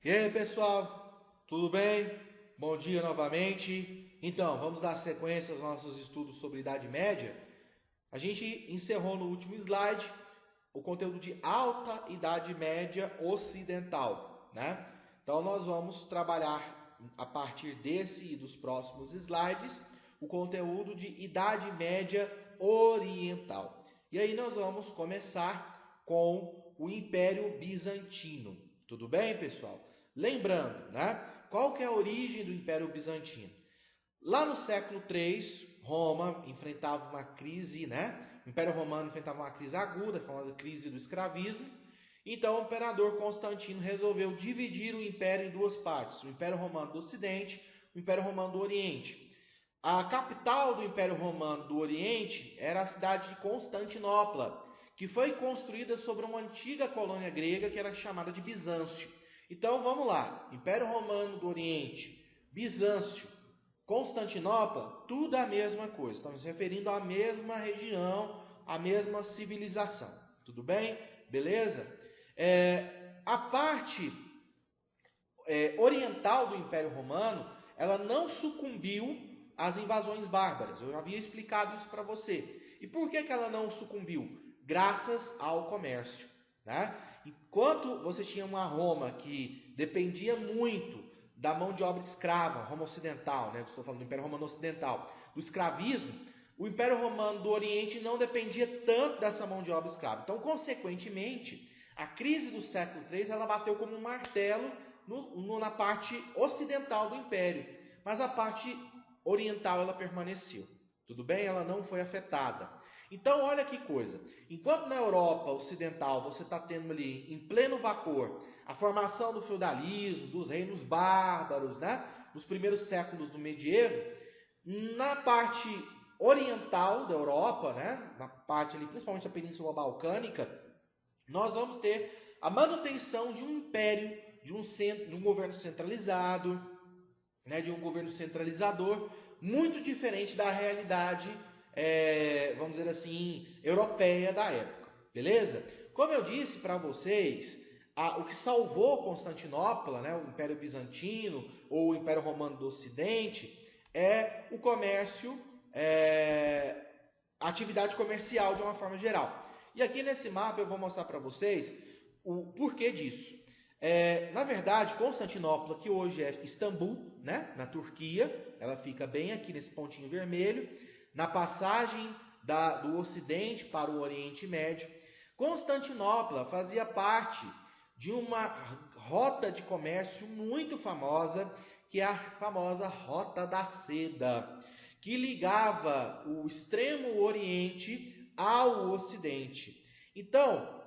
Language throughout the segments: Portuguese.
E aí, pessoal, tudo bem? Bom dia novamente. Então, vamos dar sequência aos nossos estudos sobre Idade Média. A gente encerrou no último slide o conteúdo de Alta Idade Média Ocidental, né? Então, nós vamos trabalhar a partir desse e dos próximos slides o conteúdo de Idade Média Oriental. E aí nós vamos começar com o Império Bizantino. Tudo bem, pessoal? Lembrando, né? Qual que é a origem do Império Bizantino? Lá no século III, Roma enfrentava uma crise, né? O Império Romano enfrentava uma crise aguda, a famosa crise do escravismo. Então, o imperador Constantino resolveu dividir o império em duas partes: o Império Romano do Ocidente e o Império Romano do Oriente. A capital do Império Romano do Oriente era a cidade de Constantinopla, que foi construída sobre uma antiga colônia grega que era chamada de Bizâncio. Então vamos lá: Império Romano do Oriente, Bizâncio, Constantinopla, tudo a mesma coisa. Estamos se referindo à mesma região, à mesma civilização. Tudo bem? Beleza? A parte oriental do Império Romano, ela não sucumbiu às invasões bárbaras. Eu já havia explicado isso para você. E por que ela não sucumbiu? Graças ao comércio, né? Enquanto você tinha uma Roma que dependia muito da mão de obra escrava, Roma Ocidental, né? Estou falando do Império Romano Ocidental, do escravismo, o Império Romano do Oriente não dependia tanto dessa mão de obra escrava. Então, consequentemente, a crise do século III ela bateu como um martelo na parte ocidental do Império, mas a parte oriental ela permaneceu. Tudo bem? Ela não foi afetada. Então, olha que coisa. Enquanto na Europa Ocidental você está tendo ali, em pleno vapor, a formação do feudalismo, dos reinos bárbaros, né? Nos primeiros séculos do medievo, na parte oriental da Europa, né? Na parte ali, principalmente da Península Balcânica, nós vamos ter a manutenção de um império, de um governo centralizado, né? De um governo centralizador, muito diferente da realidade, vamos dizer assim, europeia da época, beleza? Como eu disse para vocês, o que salvou Constantinopla, né, o Império Bizantino ou o Império Romano do Ocidente, é o comércio, a atividade comercial de uma forma geral. E aqui nesse mapa eu vou mostrar para vocês o porquê disso. Na verdade, Constantinopla, que hoje é Istambul, né, na Turquia, ela fica bem aqui nesse pontinho vermelho, na passagem do Ocidente para o Oriente Médio. Constantinopla fazia parte de uma rota de comércio muito famosa, que é a famosa Rota da Seda, que ligava o extremo Oriente ao Ocidente. Então,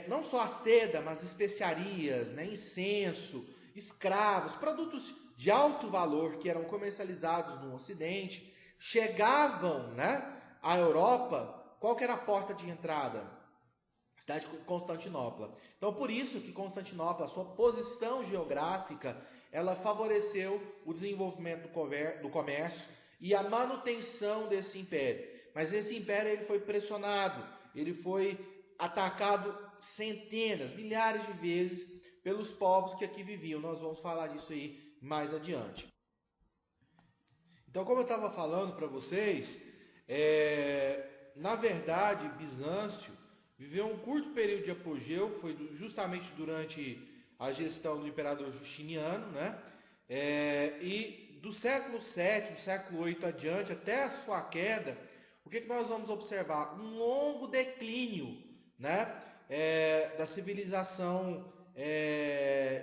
não só a seda, mas especiarias, né, incenso, escravos, produtos de alto valor que eram comercializados no Ocidente, chegavam, né, à Europa. Qual que era a porta de entrada? A cidade de Constantinopla. Então, por isso que Constantinopla, a sua posição geográfica, ela favoreceu o desenvolvimento do comércio e a manutenção desse império. Mas esse império ele foi pressionado, ele foi atacado centenas, milhares de vezes pelos povos que aqui viviam. Nós vamos falar disso aí mais adiante. Então, como eu estava falando para vocês, na verdade, Bizâncio viveu um curto período de apogeu, foi justamente durante a gestão do imperador Justiniano, né? E do século VII, do século VIII adiante, até a sua queda, o que nós vamos observar? Um longo declínio, né, da civilização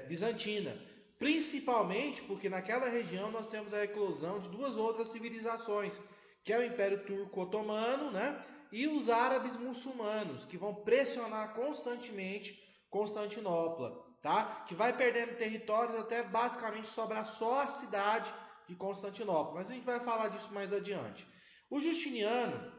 bizantina. Principalmente porque naquela região nós temos a eclosão de duas outras civilizações, que é o Império Turco-Otomano, né, e os árabes muçulmanos, que vão pressionar constantemente Constantinopla, tá? Que vai perdendo territórios até basicamente sobrar só a cidade de Constantinopla. Mas a gente vai falar disso mais adiante. O Justiniano,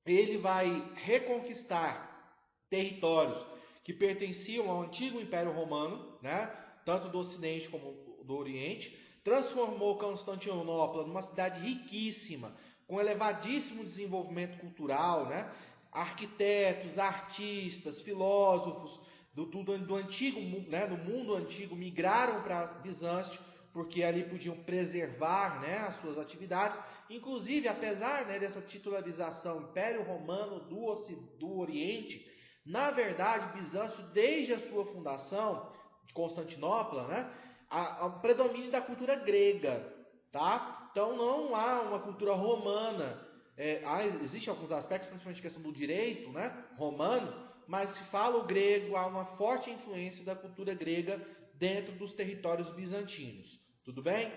ele vai reconquistar territórios que pertenciam ao antigo Império Romano, né? Tanto do Ocidente como do Oriente, transformou Constantinopla numa cidade riquíssima, com elevadíssimo desenvolvimento cultural, né? Arquitetos, artistas, filósofos do antigo, né, do mundo antigo, migraram para Bizâncio, porque ali podiam preservar, né, as suas atividades. Inclusive, apesar, né, dessa titularização Império Romano do Oriente, na verdade, Bizâncio, desde a sua fundação, de Constantinopla, né, há um predomínio da cultura grega, tá? Então não há uma cultura romana. Existem alguns aspectos, principalmente a questão do direito, né, romano, mas se fala o grego, há uma forte influência da cultura grega dentro dos territórios bizantinos. Tudo bem?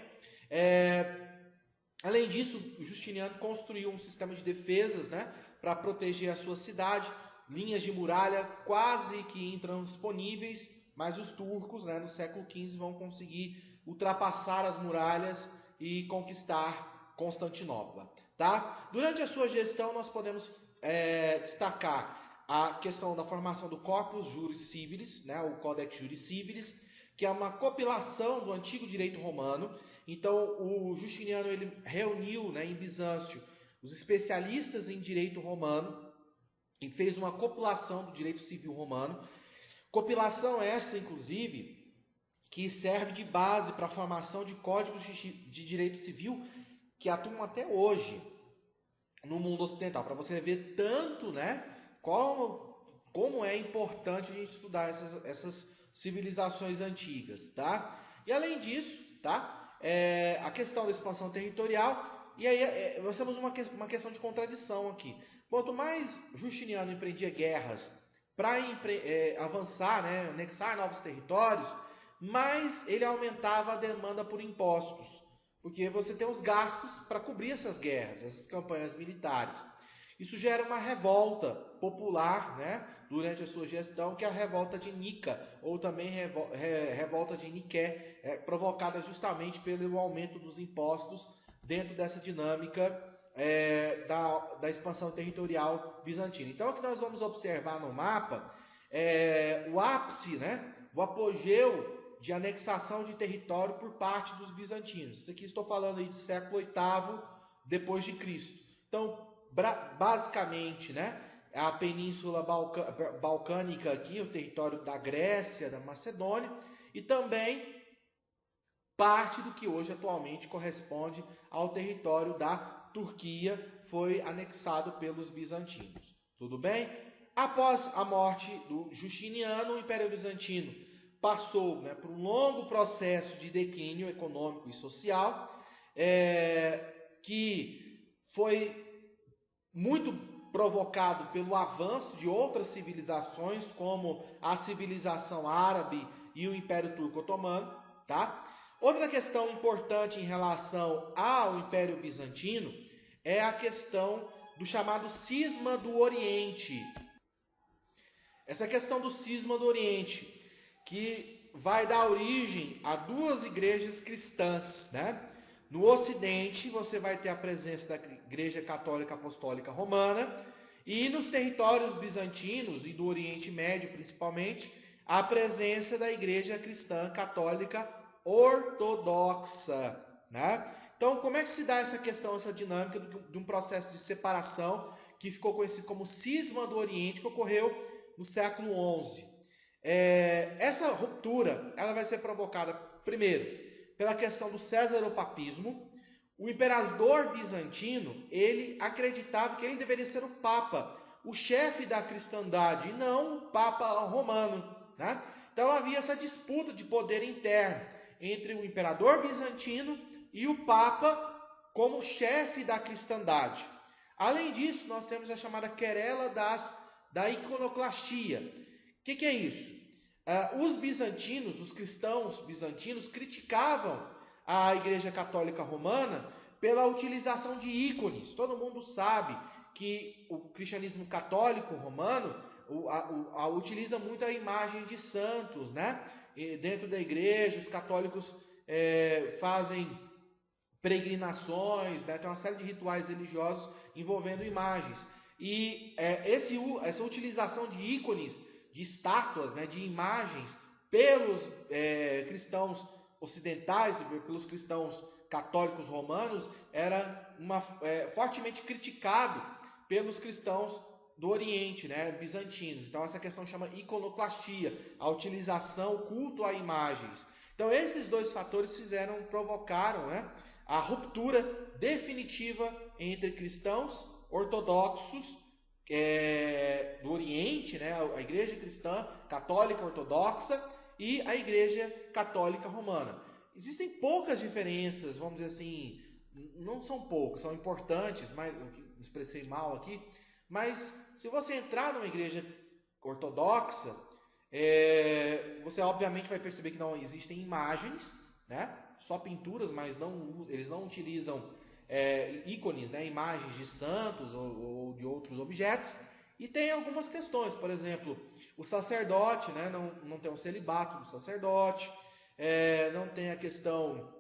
Além disso, Justiniano construiu um sistema de defesas, né, para proteger a sua cidade, linhas de muralha quase que intransponíveis, mas os turcos, né, no século XV vão conseguir ultrapassar as muralhas e conquistar Constantinopla. Tá? Durante a sua gestão, nós podemos destacar a questão da formação do Corpus Juris Civilis, né, o Codex Juris Civilis, que é uma compilação do antigo direito romano. Então, o Justiniano ele reuniu, né, em Bizâncio os especialistas em direito romano e fez uma compilação do direito civil romano. Compilação essa, inclusive, que serve de base para a formação de códigos de direito civil que atuam até hoje no mundo ocidental, para você ver tanto, né, como é importante a gente estudar essas civilizações antigas, tá? E além disso, tá, a questão da expansão territorial, e aí nós temos uma questão de contradição aqui. Quanto mais Justiniano empreendia guerras para avançar, né, anexar novos territórios, mais ele aumentava a demanda por impostos, porque você tem os gastos para cobrir essas guerras, essas campanhas militares. Isso gera uma revolta popular, né, durante a sua gestão, que é a revolta de Nica, ou também revolta de Niké, provocada justamente pelo aumento dos impostos dentro dessa dinâmica da expansão territorial bizantina. Então, o que nós vamos observar no mapa é o ápice, né, o apogeu de anexação de território por parte dos bizantinos. Isso aqui estou falando aí do século VIII depois de Cristo. Então, basicamente, né, a península balcânica aqui, o território da Grécia, da Macedônia, e também parte do que hoje atualmente corresponde ao território da Turquia foi anexado pelos bizantinos. Tudo bem? Após a morte do Justiniano, o Império Bizantino passou, né, por um longo processo de declínio econômico e social, que foi muito provocado pelo avanço de outras civilizações, como a civilização árabe e o Império Turco Otomano. Tá? Outra questão importante em relação ao Império Bizantino é a questão do chamado Cisma do Oriente. Essa questão do Cisma do Oriente, que vai dar origem a duas igrejas cristãs, né? No Ocidente, você vai ter a presença da Igreja Católica Apostólica Romana, e nos territórios bizantinos e do Oriente Médio, principalmente, a presença da Igreja Cristã Católica Ortodoxa, né? Então, como é que se dá essa questão, essa dinâmica de um processo de separação que ficou conhecido como Cisma do Oriente, que ocorreu no século XI? Essa ruptura ela vai ser provocada, primeiro, pela questão do cesaropapismo. O imperador bizantino, ele acreditava que ele deveria ser o Papa, o chefe da cristandade, e não o Papa romano, né? Então havia essa disputa de poder interno entre o imperador bizantino e o Papa como chefe da cristandade. Além disso, nós temos a chamada querela da iconoclastia. O que é isso? Os bizantinos, os cristãos bizantinos, criticavam a Igreja Católica Romana pela utilização de ícones. Todo mundo sabe que o cristianismo católico romano utiliza muito a imagem de santos, né? E dentro da igreja, os católicos fazem peregrinações, né? Tem uma série de rituais religiosos envolvendo imagens. E essa utilização de ícones, de estátuas, né? De imagens pelos cristãos ocidentais, pelos cristãos católicos romanos, era fortemente criticado pelos cristãos do Oriente, né, bizantinos. Então essa questão chama iconoclastia, a utilização, o culto a imagens. Então esses dois fatores provocaram, né, a ruptura definitiva entre cristãos ortodoxos do Oriente, né, a igreja cristã católica ortodoxa e a igreja católica romana. Existem poucas diferenças, vamos dizer assim, não são poucas, são importantes, mas eu me expressei mal aqui, mas se você entrar numa igreja ortodoxa, você obviamente vai perceber que não existem imagens, né? Só pinturas, mas eles não utilizam ícones, né? Imagens de santos ou de outros objetos. E tem algumas questões, por exemplo, o sacerdote, né? Não tem o celibato do sacerdote, não tem a questão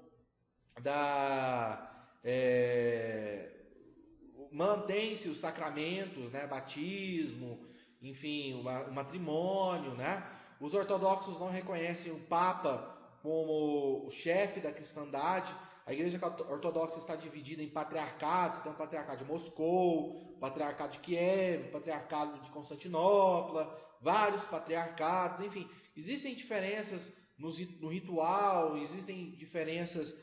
mantém-se os sacramentos, né? Batismo, enfim, o matrimônio, né? Os ortodoxos não reconhecem o Papa como o chefe da cristandade. A igreja ortodoxa está dividida em patriarcados. Tem o patriarcado de Moscou, o patriarcado de Kiev, o patriarcado de Constantinopla, vários patriarcados, enfim. Existem diferenças no ritual, existem diferenças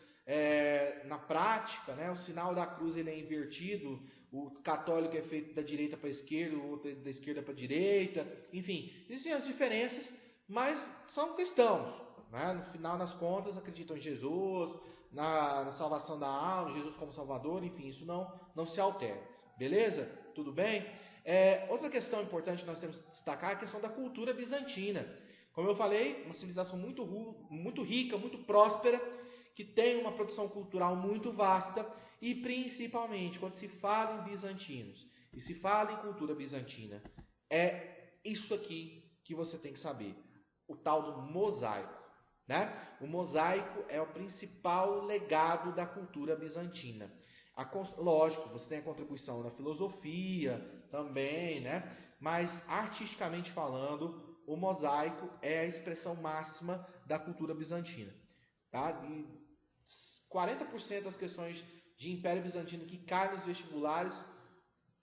na prática, né? O sinal da cruz ele é invertido, o católico é feito da direita para a esquerda, o outro é da esquerda para a direita, enfim, existem as diferenças, mas são cristãos, né? No final das contas acreditam em Jesus, na salvação da alma, Jesus como Salvador, enfim, isso não se altera, beleza? Tudo bem? Outra questão importante que nós temos que destacar é a questão da cultura bizantina. Como eu falei, uma civilização muito rica, muito próspera, que tem uma produção cultural muito vasta e principalmente quando se fala em bizantinos e se fala em cultura bizantina, é isso aqui que você tem que saber, o tal do mosaico, né? O mosaico é o principal legado da cultura bizantina. Lógico, você tem a contribuição da filosofia também, né? Mas artisticamente falando, o mosaico é a expressão máxima da cultura bizantina, tá? E 40% das questões de Império Bizantino que caem nos vestibulares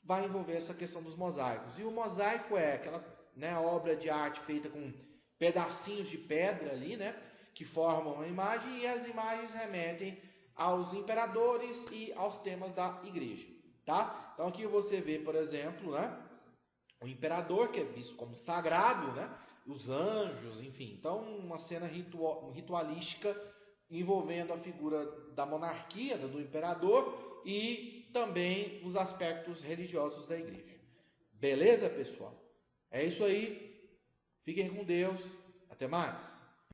vai envolver essa questão dos mosaicos. E o mosaico é aquela, né, obra de arte feita com pedacinhos de pedra ali, né, que formam uma imagem, e as imagens remetem aos imperadores e aos temas da igreja, tá? Então aqui você vê, por exemplo, né, o imperador, que é visto como sagrado, né, os anjos, enfim. Então uma cena ritualística envolvendo a figura da monarquia, do imperador, e também os aspectos religiosos da igreja. Beleza, pessoal? É isso aí. Fiquem com Deus. Até mais.